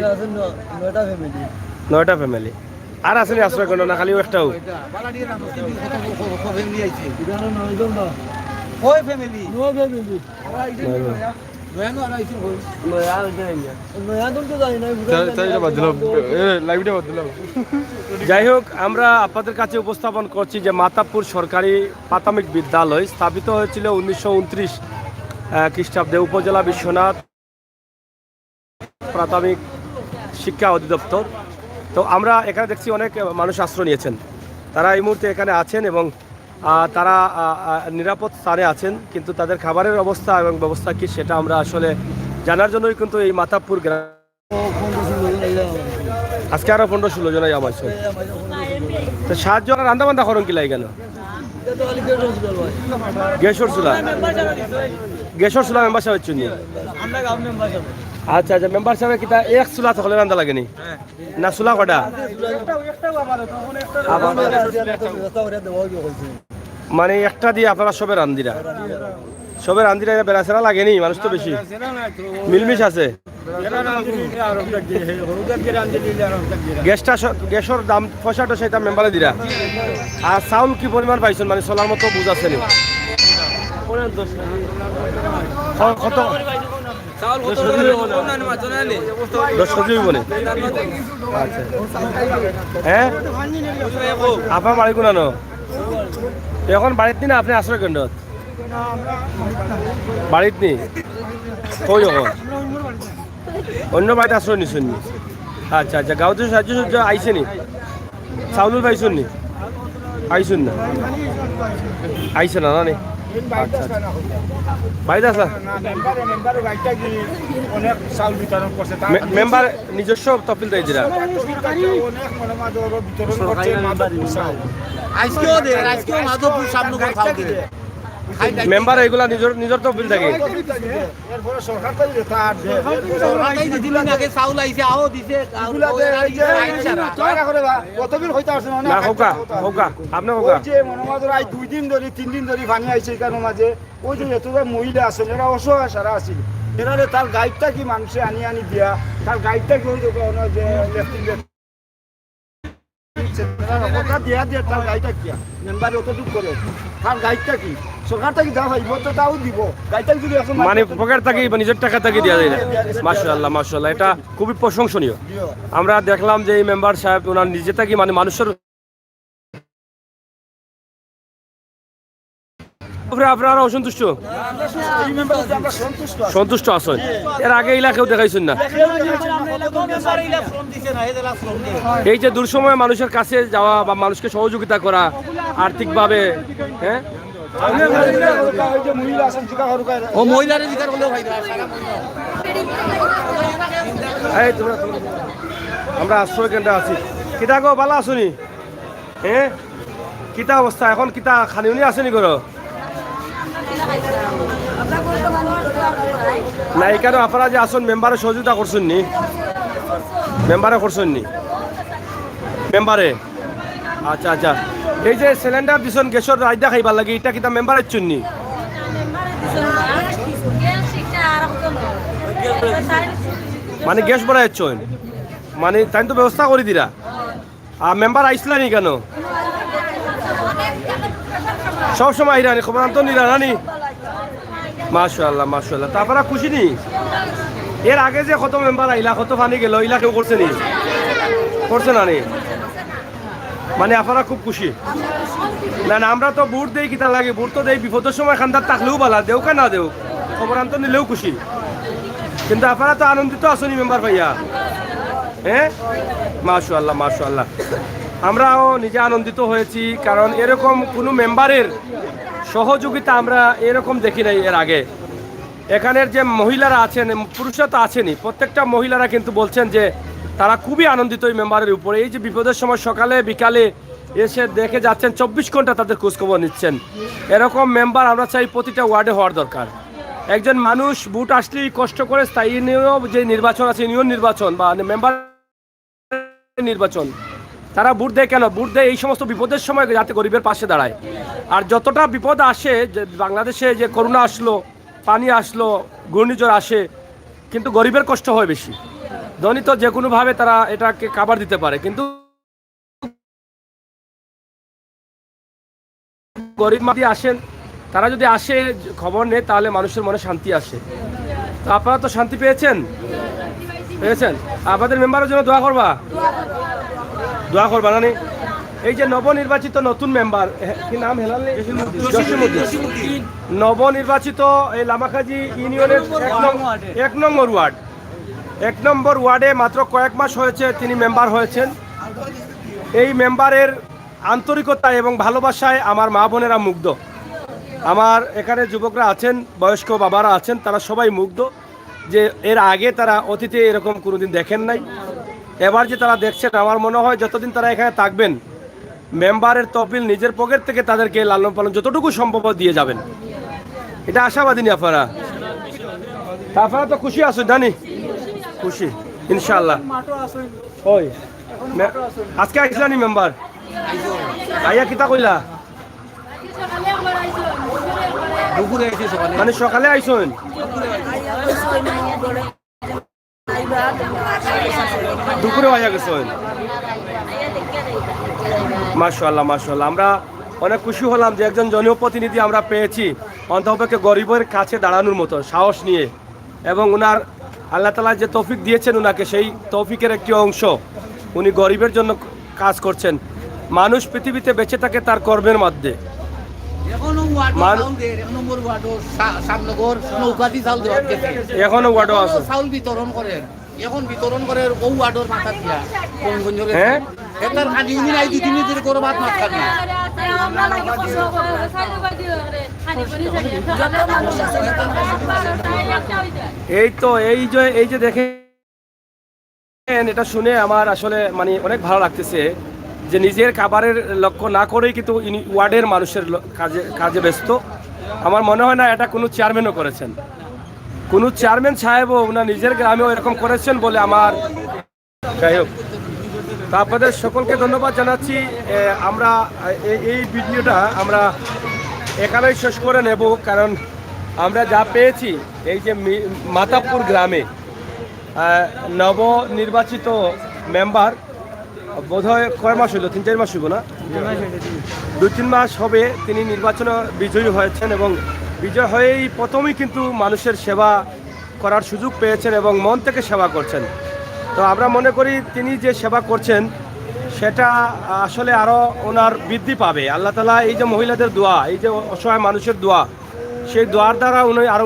S1: 9টা ফ্যামিলি। আর আসেনি আশ্রয় কেন্দ্র না খালি একটাও? যাই হোক, আমরা আপনাদের কাছে উপস্থাপন করছি যে মাহতাবপুর সরকারি প্রাথমিক বিদ্যালয় স্থাপিত হয়েছিল 1929 খ্রিস্টাব্দে। উপজেলা বিশ্বনাথ প্রাথমিক শিক্ষা অধিদপ্তর। তো আমরা এখানে দেখছি অনেক মানুষ আশ্রয় নিয়েছেন। তারা এই মুহূর্তে এখানে আছেন এবং তারা নিরাপদ স্থানে আছেন, কিন্তু তাদের খাবারের অবস্থা এবং ব্যবস্থা কি সেটা আমরা আসলে জানার জন্যই কিন্তু এই মাহতাবপুর গ্রাম। আজকে আরো 15-16 জনাই আমার তো সাহায্য রান্না বান্ধা করেন কি লাই কেন? গ্যাসর চুলা, গ্যাসর চুলা মেম্বার সাহেব চুনি। আচ্ছা আচ্ছা, মেম্বার সাহেব কিতা এক চুলা থাকলে রান্না লাগেনি না? চুলা কটা? মানে একটা দিয়ে আপনারা সবে রান্দিরা? সবে রান্দিরা বেড়াচেরা লাগেনি? মানুষ তো বেশি মিলমিশ আছে। গ্যাসের দাম পয়সাটা সেটা মেম্বারে দিরা। আর চাউল কি পরিমাণ পাইছেন? মানে চলার মতো বুঝ আছে নি? কত? 10 কেজি বনে। আচ্ছা হ্যাঁ, আপনার বাড়ি কোনানো? এখন বাড়িত নি না আপনি আশ্রয় কেন্দ্রত? বাড়িত নি? কই যখন অন্য বাড়িতে আশ্রয় নিচ্ছেন নি? আচ্ছা আচ্ছা, গাঁৱতে সাহায্য আইছে নি? চাউল পাইছেন নি? আইসুন না? আইছে না নি? আচ্ছা বাড়িতে আসা মেম্বার নিজস্ব তফিল দেয় দিরা? মেম্বার এগুলা নিজের তহবিল থাকে।
S2: এরপরে সরকার থেকে যেটা আর দেয়।
S5: সরকারটাই দিছিল না, আগে চাউল আইছে, আও দিছে, আর
S2: এগুলা
S5: ওই
S2: দেয়,
S5: আর
S2: এই যে
S5: আইন ছাড়া।
S2: দয়া করে বা, কতবিল হইতে আসছে না, অনেক
S1: না হোকা হোকা আপনি হোকা
S2: ওই যে মনোমাদের আজ 2 দিন ধরে 3 দিন ধরে পানি আইছে এখানে মাঝে, ওই যে এতটা মহিলা আছে এরা অসহায় সারা আছিল, এরারে তার গাইডটা কি মানুষে আনি আনি দিয়া, তার গাইডটা কি হইতো কোনো যে সরকার দিয়া দিয়ে তার গাইডটা কি মেম্বার অতটুকু করে, তার গাইডটা কি সরকার থেকে দেওয়া হয় তো তাও দিব, গাইডটা যদি এখন
S1: মানে পকেট থেকে বা নিজের টাকা থেকে দেওয়া যায় না। মাশাআল্লাহ মাশাআল্লাহ, এটা খুবই প্রশংসনীয়। আমরা দেখলাম যে এই মেম্বার সাহেব ওনার নিজে থেকে মানে মানুষের উপরে আপনারা অসন্তুষ্ট
S2: এই মেম্বার আমরা সন্তুষ্ট আছি।
S1: সন্তুষ্ট আছেন? এর আগে এলাকাও দেখাইছেন না। এই যে দুঃসময়ে মানুষের কাছে যাওয়া বা মানুষকে সহযোগিতা করা আর্থিকভাবে, হ্যাঁ
S2: ওই যে মহিলা আছেন জিজ্ঞাসা করুক
S5: ও মহিলারে জিকার করলেও ভাই
S1: এই আমরা আশ্রয় কেন্দ্রে আছি। কিতা গো ভালো আসুনি? হ্যাঁ কিতা অবস্থা এখন? কিতা খানিউনি আসেনি করো না? এখানে আপনারা যে আসুন মেম্বারে সহযোগিতা করছেন নি? মেম্বারে করছেন নি? মেম্বারে আচ্ছা আচ্ছা। এই যে সিলিন্ডার দিছেন গ্যাসের রাইদা খাইবার লাগে, এটা কিতা মেম্বারের চুননি? মানে গ্যাস বড়াইছেন মানে তাই তো ব্যবস্থা করে দিরা। আর মেম্বার আইসলা নি কেন? সব সময় আইরানি খবর আনতো নিরা নানি। মাশাআল্লাহ মাশাআল্লাহ, তারপরে খুশি নি? এর আগে যে কত মেম্বার আইলা, কত পানি গেল, ইলা কেউ করছে নি? করছে না নি? মানে আপনারা খুব খুশি? না না, আমরা তো বুট দেই, কিতা লাগে বুট তো দেই, বিপদের সময় খান্দার থাকলেও বালা, দেও কা না দেও, খবর আনতো নিলেও খুশি। কিন্তু আপনারা তো আনন্দিত আসনি মেম্বার ভাইয়া? হ্যাঁ মাশাআল্লাহ মাশাআল্লাহ, আমরাও নিজে আনন্দিত হয়েছি, কারণ এরকম কোনো মেম্বারের সহযোগিতা আমরা এরকম দেখি নাই এর আগে। এখানের যে মহিলারা আছেন, পুরুষরা তো আছেনই, প্রত্যেকটা মহিলারা কিন্তু বলছেন যে তারা খুবই আনন্দিত এই মেম্বারের উপরে। এই যে বিপদের সময় সকালে বিকালে এসে দেখে যাচ্ছেন, 24 ঘন্টা তাদের খোঁজখবর নিচ্ছেন। এরকম মেম্বার আমরা চাই প্রতিটা ওয়ার্ডে হওয়ার দরকার। একজন মানুষ ভোট আসলেই কষ্ট করে স্থানীয় যে নির্বাচন আছে, ইউনিয়ন নির্বাচন বা মেম্বার নির্বাচন, তারা ভোট দেয় কেন? ভোট দেয় এই সমস্ত বিপদের সময় যাতে গরিবের পাশে দাঁড়ায়। আর যতটা বিপদ আসে, যে বাংলাদেশে যে করোনা আসলো, পানি আসলো, ঘূর্ণিঝড় আসে, কিন্তু গরিবের কষ্ট হয় বেশি। ধনী তো যে কোনোভাবে তারা এটাকে কাভার দিতে পারে, কিন্তু গরিব মাদি আসেন, তারা যদি আসে খবর নেয় তাহলে মানুষের মনে শান্তি আসে। তো আপনারা তো শান্তি পেয়েছেন? পেয়েছেন? আপনাদের মেম্বারের জন্য দোয়া করবা, দোয়া করবা না? এই যে নবনির্বাচিত নতুন মেম্বার, কি নাম হেলাল? জসিমউদ্দিন। নবনির্বাচিত এই লামাখাজি ইউনিয়নের 1 নম্বর ওয়ার্ডে মাত্র কয়েক মাস হয়েছে তিনি মেম্বার হয়েছেন। এই মেম্বারের আন্তরিকতা এবং ভালোবাসায় আমার মা বোনেরা মুগ্ধ। আমার এখানে যুবকরা আছেন, বয়স্ক বাবারা আছেন, তারা সবাই মুগ্ধ যে এর আগে তারা অতীতে এরকম কোনোদিন দেখেন নাই। এবার যে তারা দেখছেন, আমার মনে হয় যতদিন তারা এখানে থাকবেন, মেম্বারের তহবিল নিজের পকেট থেকে তাদেরকে লালন পালন যতটুকু সম্ভব দিয়ে যাবেন। এটা আশাবাদী নি আপনারা? আপনারা তো খুশি আছেন জানি? খুশি ইনশাআল্লাহ। ওই আজকে আইসলানি মেম্বার আইয়া কিতা কইলা?
S5: দুপুরে আইছে সকালে,
S1: মানে সকালে আইসেন? দুপুরে আইয়া গেছেন? মাশাআল্লাহ মাশাআল্লাহ, আমরা অনেক খুশি হলাম যে একজন জনপ্রতিনিধি আমরা পেয়েছি অন্ততপক্ষে গরিবের কাছে দাঁড়ানোর মতো সাহস নিয়ে, এবং ওনার আল্লাহ তাআলা যে তৌফিক দিয়েছেন ওনাকে, সেই তৌফিকের একটি অংশ উনি গরিবের জন্য কাজ করছেন। মানুষ পৃথিবীতে বেঁচে থাকে তার কর্মের মধ্যে।
S5: এখনো
S1: এখনো ওয়ার্ডও আছে,
S5: চাউল বিতরণ করেন, এখন বিতরণ করে ও ওয়ার্ডর মাথা দিয়া
S1: হ্যাঁ
S5: এটার খালি উনি নাই, 2 দিন ধরে করে ভাত না খান না।
S1: এই তো এই যে দেখেন, এটা শুনে আমার আসলে মানে অনেক ভালো লাগতেছে যে নিজের খাবারের লক্ষ্য না করেই কিন্তু ওয়ার্ডের মানুষের কাজে ব্যস্ত। আমার মনে হয় না এটা কোনো চেয়ারম্যানও করেছেন, কোনো চেয়ারম্যান সাহেবও ওনার নিজের গ্রামেও এরকম করেছেন বলে আমার। যাই হোক, তো আপনাদের সকলকে ধন্যবাদ জানাচ্ছি। আমরা এই ভিডিওটা আমরা এখানেই শেষ করে নেব, কারণ আমরা যা পেয়েছি এই যে মাতাবপুর গ্রামে নবনির্বাচিত মেম্বার বোধহয় কয় মাস হইল, 3-4 মাস হইব না, 2-3 মাস হবে তিনি নির্বাচনে বিজয়ী হয়েছেন এবং বিজয় হয়েই প্রথমেই কিন্তু মানুষের সেবা করার সুযোগ পেয়েছেন এবং মন থেকে সেবা করছেন। তো আমরা মনে করি তিনি যে সেবা করছেন সেটা আসলে আরও ওনার বৃদ্ধি পাবে। আল্লাহ তাআলা এই যে মহিলাদের দোয়া, এই যে অসহায় মানুষের দোয়া, সেই দোয়ার দ্বারা উনি আরও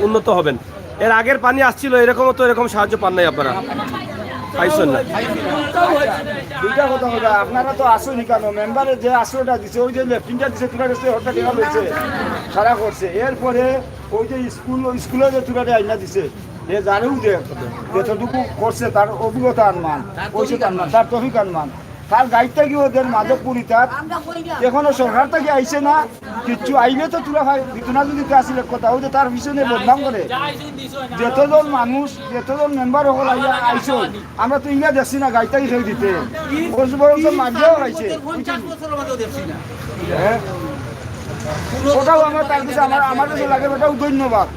S1: উন্নত হবেন। এর আগের পানি আসছিল এরকমও, তো এরকম সাহায্য পান নাই আপনারা, পাইছেন না?
S2: দুইটা কথা কথা, আপনারা তো আসুনি কেন? মেম্বারের যে আশ্রয়টা দিচ্ছে, ওই যে লেফটিনটা দিচ্ছে, তুলা দিচ্ছে, ওটা টেকা লইছে, সারা করছে। এরপরে ওই যে স্কুলে যে তুলাটা আইনা দিছে, এ জানেও যে যতটুকু করছে তার অভিজ্ঞতা আনমান, পয়সা আনমান, তার তফিক আনমান, তার গাইডটা কি ওদের মাঝে পুরি তার এখনো সরকার থেকে আইসে না কিচ্ছু। আইলে তো তুলা ভাই বিতনা যদি আসলে কথা, ওই যে তার পিছনে বদনাম করে যতজন মানুষ, যতজন মেম্বার হল আইসো, আমরা তো ইংরা দেখছি না গাইডটাকে খেয়ে দিতে, বরঞ্চ মাঝেও আইসে। হ্যাঁ, ওটাও আমার তার কাছে আমার কাছে লাগে, ওটাও ধন্যবাদ।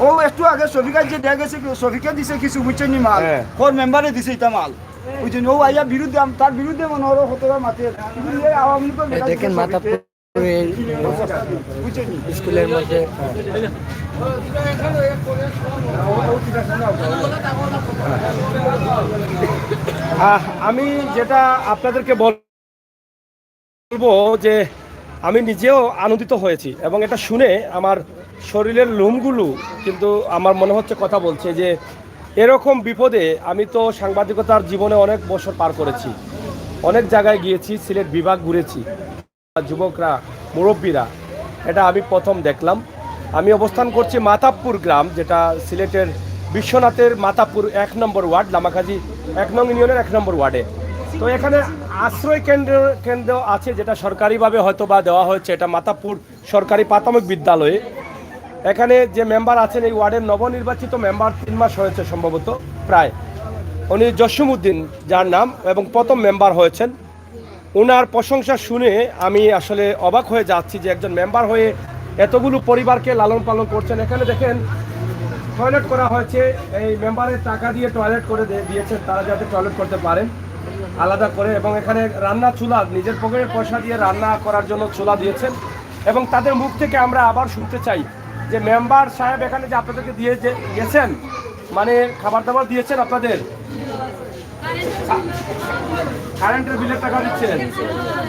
S2: ও একটু আগে শফিকার যে দেয়া গেছে, শফিকা দিছে কিছু বুঝছেন মাল, ওর মেম্বারে দিছে এটা মাল, ওই জন্য ও আইয়া বিরুদ্ধে, তার বিরুদ্ধে মনে হলো হতরা মাতে আওয়ামী লীগ দেখেন মাথা স্কুলের মধ্যে।
S1: আমি যেটা আপনাদেরকে বলবো যে আমি নিজেও আনন্দিত হয়েছি এবং এটা শুনে আমার শরীরের লোমগুলো কিন্তু আমার মনে হচ্ছে কথা বলছে যে এরকম বিপদে, আমি তো সাংবাদিকতার জীবনে অনেক বছর পার করেছি, অনেক জায়গায় গিয়েছি, সিলেট বিভাগ ঘুরেছি, যুবকরা, মুরব্বীরা, এটা আমি প্রথম দেখলাম। আমি অবস্থান করছি মাতাবপুর গ্রাম, যেটা সিলেটের বিশ্বনাথের মাতাবপুর 1 নম্বর ওয়ার্ড, লামাকাজি 1 নং ইউনিয়নের 1 নম্বর ওয়ার্ডে। তো এখানে আশ্রয় কেন্দ্র আছে, যেটা সরকারিভাবে হয়তো বা দেওয়া হয়েছে, এটা মাতাবপুর সরকারি প্রাথমিক বিদ্যালয়ে। এখানে যে মেম্বার আছেন এই ওয়ার্ডের নবনির্বাচিত মেম্বার 3 মাস হয়েছে সম্ভবত প্রায়, উনি জসিমউদ্দিন যার নাম, এবং প্রথম মেম্বার হয়েছেন। ওনার প্রশংসা শুনে আমি আসলে অবাক হয়ে যাচ্ছি যে একজন মেম্বার হয়ে এতগুলো পরিবারকে লালন পালন করছেন। এখানে দেখেন টয়লেট করা হয়েছে, এই মেম্বারের টাকা দিয়ে টয়লেট করে দিয়েছেন, তারা যাতে টয়লেট করতে পারেন আলাদা করে, এবং এখানে রান্না চুলা, নিজের পকেটের পয়সা দিয়ে রান্না করার জন্য চুলা দিয়েছেন। এবং তাদের মুখ থেকে আমরা আবার শুনতে চাই যে মেম্বার সাহেব এখানে যে আপনাদেরকে দিয়ে গেছেন, মানে খাবার দাবার দিয়েছেন, আপনাদের কারেন্টের বিলের টাকা দিচ্ছেন,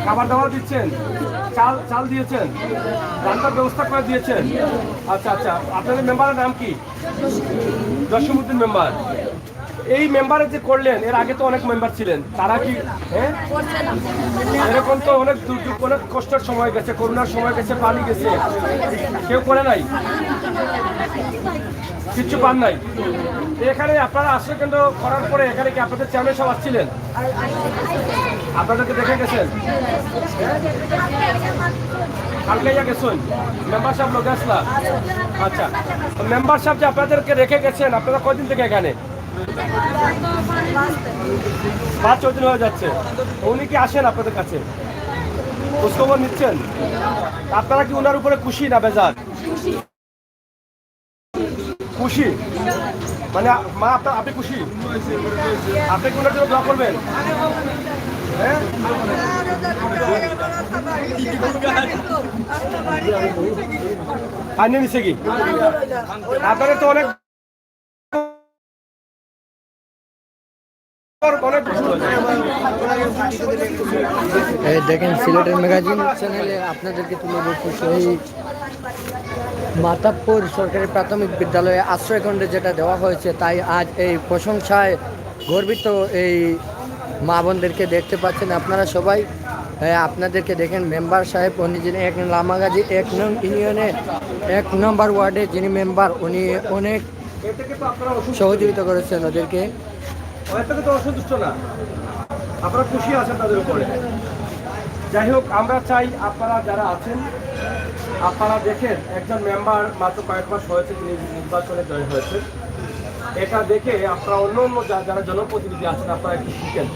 S1: খাবার দাবার দিচ্ছেন, চাল দিয়েছেন, রান্নার ব্যবস্থা করে দিয়েছেন। আচ্ছা আচ্ছা, আপনাদের মেম্বারের নাম কি? জসিমউদ্দিন মেম্বার। এই মেম্বারে যে করলেন, এর আগে তো অনেক মেম্বার ছিলেন, তারা কি এরকম তো অনেক দুর্যোগ, অনেক কষ্টের সময় গেছে, করোনার সময় গেছে, পানি গেছে, কেউ করে নাই, কিচ্ছু পান নাই। এখানে আপনারা আশ্রয় কেন্দ্র করার পরে এখানে কি আপনাদের চেয়ারম্যান সব আসছিলেন? আপনাদেরকে দেখে গেছেন? কালকে গেছেন মেম্বার সাহেব লোক আসলা? আচ্ছা, মেম্বার সাহেব যে আপনাদেরকে রেখে গেছেন, আপনারা কয়দিন থেকে এখানে? 5-6 দিন হয়ে যাচ্ছে। উনি কি আসেন আপনাদের কাছে, খোঁজখবর নিচ্ছেন? আপনারা কি ওনার উপরে খুশি না বেজার? খুশি, মানে মা আপনি খুশি? আপনি কি ওনার জন্য দোয়া করবেন? হ্যাঁ, আনিয়ে নিছে কি? আপনাদের তো অনেক
S6: দেখেন সিলেটের ম্যাগাজিন চ্যানেলে আপনাদেরকে তুলে ধরছি সেই মাতাবপুর সরকারি প্রাথমিক বিদ্যালয়ে আশ্রয়কেন্দ্রে যেটা দেওয়া হয়েছে, তাই আজ এই প্রশংসায় গর্বিত এই মা বোনদেরকে দেখতে পাচ্ছেন আপনারা সবাই। আপনাদেরকে দেখেন মেম্বার সাহেব, উনি যিনি লামাগাজী 1 নং ইউনিয়নে 1 নম্বর ওয়ার্ডে যিনি মেম্বার, উনি অনেক সহযোগিতা করেছেন ওদেরকে।
S1: অসন্তুষ্ট না, আপনারা খুশি আছেন তাদের উপরে? যাই হোক, আমরা চাই আপনারা যারা আছেন আপনারা দেখেন একজন মেম্বার মাত্র কয়েক মাস হয়েছে তিনি নির্বাচনে জয় হয়েছে, এটা দেখে আপনারা অন্য অন্য যারা জনপ্রতিনিধি আছেন আপনারা একটু শিখেন।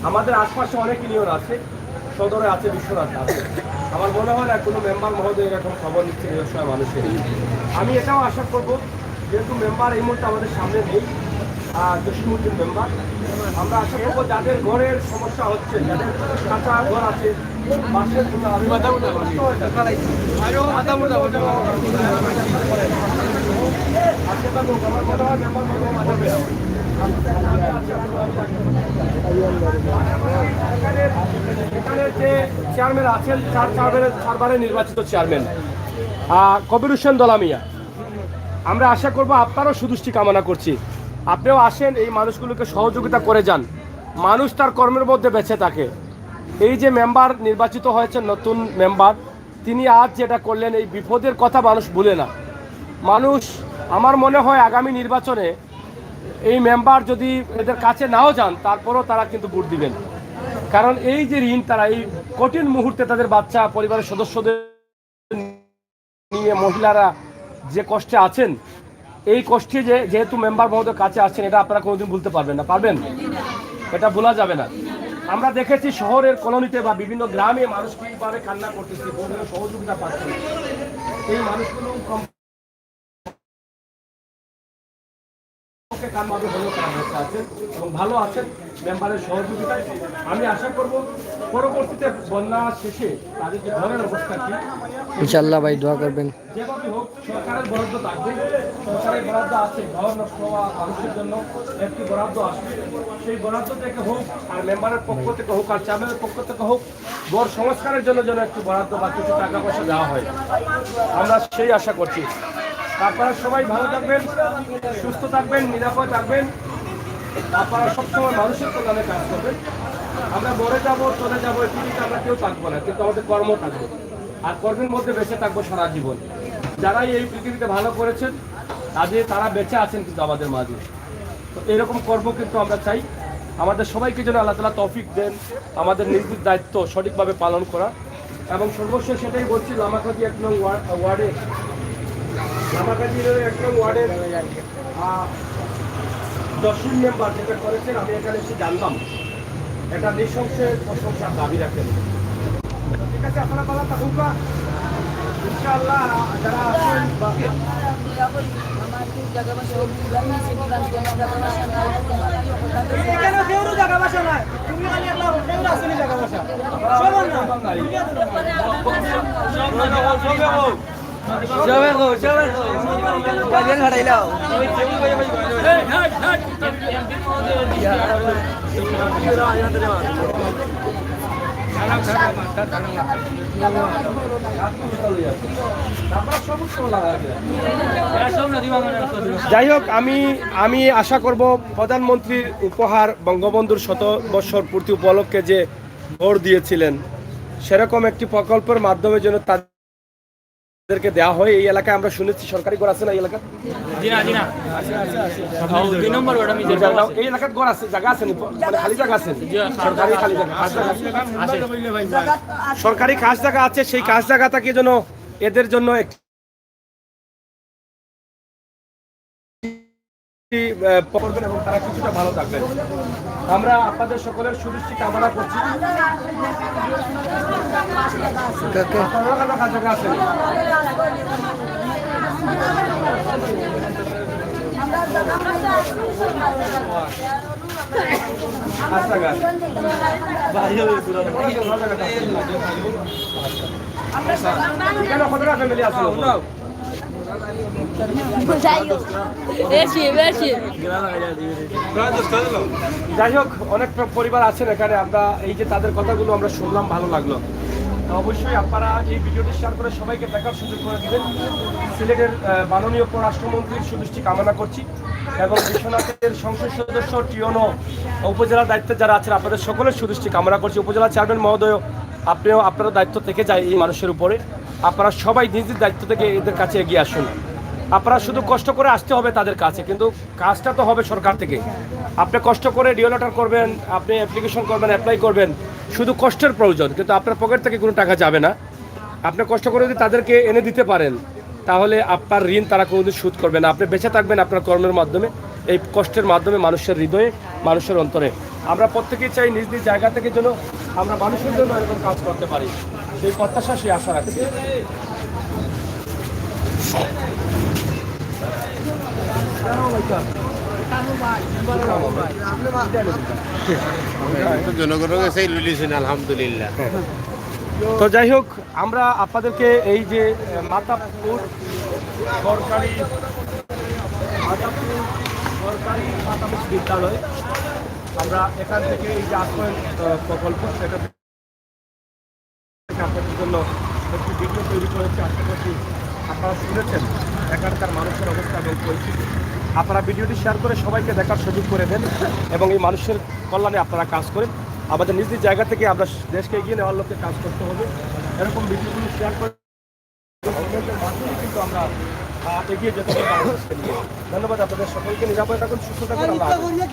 S1: আমাদের আশপাশে অনেক ইউনিয়ন আছে, সদরে আছে, বিশ্বনাথ আছে। আমার মনে হয় না কোনো মেম্বার মহোদয় এরকম খবর নিচ্ছে নিরসহায় মানুষের। আমি এটাও আশা করব, যেহেতু মেম্বার এই মুহূর্তে আমাদের সামনে নেই, জসিমউদ্দিন মেম্বার, আমরা আশা করবো যাদের ঘরের সমস্যা হচ্ছে, যাদের কাঁচা ঘর আছে, বাসের এখানে যে চেয়ারম্যান আছেন, চারবারে নির্বাচিত চেয়ারম্যান কবির হোসেন দলামিয়া, আমরা আশা করব আপনারও সুদৃষ্টি কামনা করছি, আপনিও আসেন, এই মানুষগুলোকে সহযোগিতা করে যান, মানুষ তার কর্মের মধ্যে বেঁচে থাকে। এই যে মেম্বার নির্বাচিত হয়েছে নতুন মেম্বার, তিনি আজ যেটা করলেন, এই বিপদের কথা মানুষ ভুলে না। মানুষ, আমার মনে হয় আগামী নির্বাচনে এই মেম্বার যদি এদের কাছে নাও যান তারপরও তারা কিন্তু ভোট দিবেন, কারণ এই যে ঋণ, তারা এই কঠিন মুহূর্তে তাদের বাচ্চা পরিবারের সদস্যদের নিয়ে মহিলারা যে কষ্টে আছেন, এই কষ্টে যেহেতু মেম্বার মহোদয় কাছে আসছেন, এটা আপনারা কোনোদিন ভুলতে পারবেন না, পারবেন? এটা ভোলা যাবে না। আমরা দেখেছি শহরের কলোনিতে বা বিভিন্ন গ্রামে মানুষ কীভাবে কান্না করতেছে, বিভিন্ন সহযোগিতা পাচ্ছে। এই মানুষগুলো এবং ভালো আছেন মেম্বারের সহযোগিতায়। আমি আশা করব পরবর্তীতে বন্যা শেষে তাদের যে ঘরের অবস্থা কি,
S6: ইনশাআল্লাহ ভাই দোয়া করবেন।
S1: যেভাবে হোক সরকারের বরাদ্দ থাকবে, সরকারের বরাদ্দ আছে, ঘর নষ্ট হওয়া মানুষের জন্য একটি বরাদ্দ আসবে, সেই বরাদ্দ থেকে হোক, আর মেম্বারের পক্ষ থেকে হোক, আর চেয়ারম্যানের পক্ষ থেকে হোক, ঘর সংস্কারের জন্য যেন একটু বরাদ্দ বা কিছু টাকা পয়সা দেওয়া হয়, আমরা সেই আশা করছি। আপনারা সবাই ভালো থাকবেন, সুস্থ থাকবেন, নিরাপদ থাকবেন, আপনারা সবসময় মানুষের কল্যাণে কাজ করবেন। আমরা মরে যাবো, চলে যাবো, এই পৃথিবীতে আমরা কেউ থাকবো না, কিন্তু আমাদের কর্ম থাকবে, আর কর্মের মধ্যে বেঁচে থাকবো সারা জীবন। যারাই এই পৃথিবীতে ভালো করেছেন তারা বেঁচে আছেন কিন্তু আমাদের মাঝে। তো এরকম কর্ম কিন্তু আমরা চাই, আমাদের সবাইকে যেন আল্লাহ তাআলা তৌফিক দেন আমাদের নিজ নিজ দায়িত্ব সঠিকভাবে পালন করা। এবং সর্বশেষ সেটাই বলছি, লামাকাজি 1 নং ওয়ার্ডে, লামাকাজির 1 নং ওয়ার্ডের দশম মেম্বার যেটা করেছেন, আমি এখানে এসে জানলাম, এটা নৃশংসের প্রশংসার দাবি রাখেন। ঠিক আছে, আপনারা ভালো থাকুন, ইনশাআল্লাহ। যারা আছেন
S7: এখানে কেউরও জায়গা বাসা নাই, তুমি খালি একটা হোটেল আসেনি জায়গা বাসা সমান না সবে গাজন হারাইলাও
S1: যাই হোক, আমি আশা করব প্রধানমন্ত্রীর উপহার বঙ্গবন্ধুর 100 বৎসর পূর্তি উপলক্ষে যে ভোট দিয়েছিলেন, সেরকম একটি প্রকল্পের মাধ্যমে যেন তাদেরকে দেওয়া হয়। এই এলাকায় আমরা শুনেছি সরকারি ঘর আছে না এই এলাকায়? এই এলাকার ঘর আছে, জায়গা আছে, মানে খালি জায়গা আছে, সরকারি খালি জায়গা, সরকারি খাস জায়গা আছে। সেই খাস জায়গাটাকে যেন এদের জন্য করবেন এবং তারা কিছুটা ভালো থাকবেন। আমরা আপনাদের সকলের সুদৃষ্টি কামনা করছি। ফ্যামিলি আছে, যাই হোক, অনেক পরিবার আছেন এখানে। আমরা এই যে তাদের কথাগুলো আমরা শুনলাম, ভালো লাগলো। অবশ্যই আপনারা এই ভিডিওটি শেয়ার করে সবাইকে দেখার সুযোগ করে দিবেন। সিলেটের মাননীয় পররাষ্ট্রমন্ত্রীর সুদৃষ্টি কামনা করছি এবং বিশ্বনাথের সংসদ সদস্য টিওনো উপজেলার দায়িত্বে যারা আছেন আপনাদের সকলের সুদৃষ্টি কামনা করছি। উপজেলা চেয়ারম্যান মহোদয়, আপনিও আপনার দায়িত্ব থেকে যায় এই মানুষের উপরে। আপনারা সবাই নিজ নিজ দায়িত্ব থেকে এদের কাছে এগিয়ে আসুন। আপনারা শুধু কষ্ট করে আসতে হবে তাদের কাছে, কিন্তু কাজটা তো হবে সরকার থেকে। আপনি কষ্ট করে ডিও লেটার করবেন, আপনি অ্যাপ্লিকেশন করবেন, অ্যাপ্লাই করবেন, শুধু কষ্টের প্রয়োজন, কিন্তু আপনার পকেট থেকে কোনো টাকা যাবে না। আপনি কষ্ট করে যদি তাদেরকে এনে দিতে পারেন তাহলে আপনার ঋণ তারা কোনোদিন শোধ করবে না। আপনি বেঁচে থাকবেন আপনার কর্মের মাধ্যমে, এই কষ্টের মাধ্যমে, মানুষের হৃদয়ে, মানুষের অন্তরে। আমরা প্রত্যেকেই চাই নিজ নিজ জায়গা থেকে যেন আমরা মানুষের জন্য এরকম কাজ করতে পারি, সেই প্রত্যাশা, সেই আশা রাখছি।
S5: জনগণের কাছে লুলিছেন আলহামদুলিল্লাহ।
S1: তো যাই হোক, আমরা আপনাদেরকে এই যে মাতাপুর সরকারি প্রাথমিক বিদ্যালয়, আমরা এখান থেকে এই যে আশ্রয় প্রকল্প, সেটা থেকে আপনাদের জন্য একটি ভিডিও তৈরি করেছি। আশা করছি আপনারা শুনেছেন এখানকার মানুষের অবস্থা এবং পরিস্থিতি। আপনারা ভিডিওটি শেয়ার করে সবাইকে দেখার সুযোগ করে দেন এবং এই মানুষের কল্যাণে আপনারা কাজ করেন। আমাদের নিজ নিজ জায়গা থেকে আমরা দেশকে এগিয়ে নেওয়ার লক্ষ্যে কাজ করতে হবে। এরকম ভিডিওগুলো শেয়ার করে কিন্তু আমরা এগিয়ে যেতে হবে বাংলাদেশকে নিয়ে। ধন্যবাদ আপনাদের সকলকে। নিরাপদে থাকুন, সুস্থ থাকুন। আল্লাহ হাফেজ।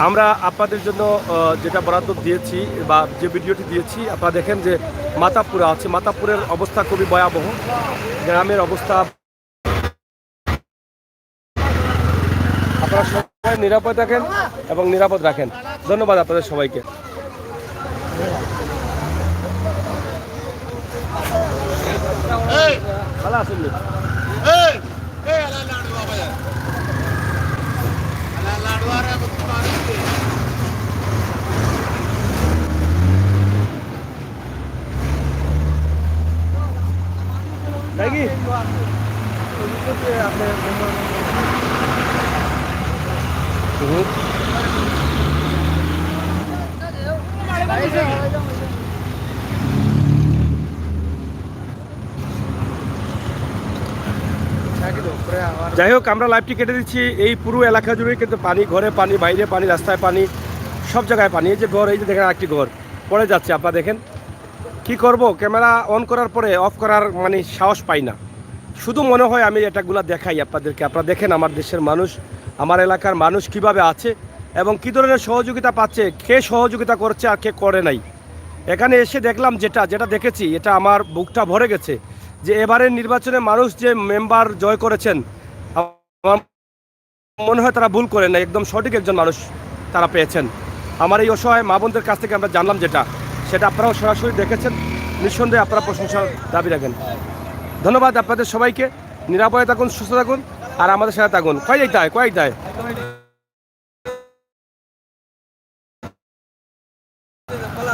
S1: আমরা আপনাদের জন্য যেটা বরাদ্দ দিয়েছি বা যে ভিডিওটি দিয়েছি, আপনারা দেখেন যে মাতাপুরে আছে। মাতাপুরের অবস্থা খুবই ভয়াবহ, গ্রামের অবস্থা। আপনারা সবাই নিরাপদ থাকেন এবং নিরাপদ রাখেন। ধন্যবাদ আপনাদের সবাইকে। ভালো আছেন? তাই কি? যাই হোক, আমরা লাইভটি কেটে দিচ্ছি। এই পুরো এলাকা জুড়ে কিন্তু পানি, ঘরে পানি, বাইরে পানি, রাস্তায় পানি, সব জায়গায় পানি। এই যে ঘর, এই যে দেখেন একটি ঘর পড়ে যাচ্ছে। আপনারা দেখেন, কি করব, ক্যামেরা অন করার পরে অফ করার মানে সাহস পাই না। শুধু মনে হয় আমি এটাগুলো দেখাই আপনাদেরকে। আপনারা দেখেন আমার দেশের মানুষ, আমার এলাকার মানুষ কিভাবে আছে এবং কী ধরনের সহযোগিতা পাচ্ছে, কে সহযোগিতা করছে আর কে করে নাই। এখানে এসে দেখলাম যেটা দেখেছি, এটা আমার বুকটা ভরে গেছে যে এবারের নির্বাচনে মানুষ যে মেম্বার জয় করেছেন, আমার মনে হয় তারা ভুল করে নাই, একদম সঠিক একজন মানুষ তারা পেয়েছেন। আমার এই অসহায় মা বোনদের কাছ থেকে আমরা জানলাম সেটা আপনারাও সরাসরি দেখেছেন। নিঃসন্দেহে আপনারা প্রশংসার দাবি রাখেন। ধন্যবাদ আপনাদের সবাইকে। নিরাপদে থাকুন, সুস্থ থাকুন আর আমাদের সাথে থাকুন। কয়েক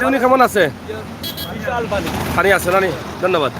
S1: উনি কেমন আছে? পানি আছে নানি? ধন্যবাদ।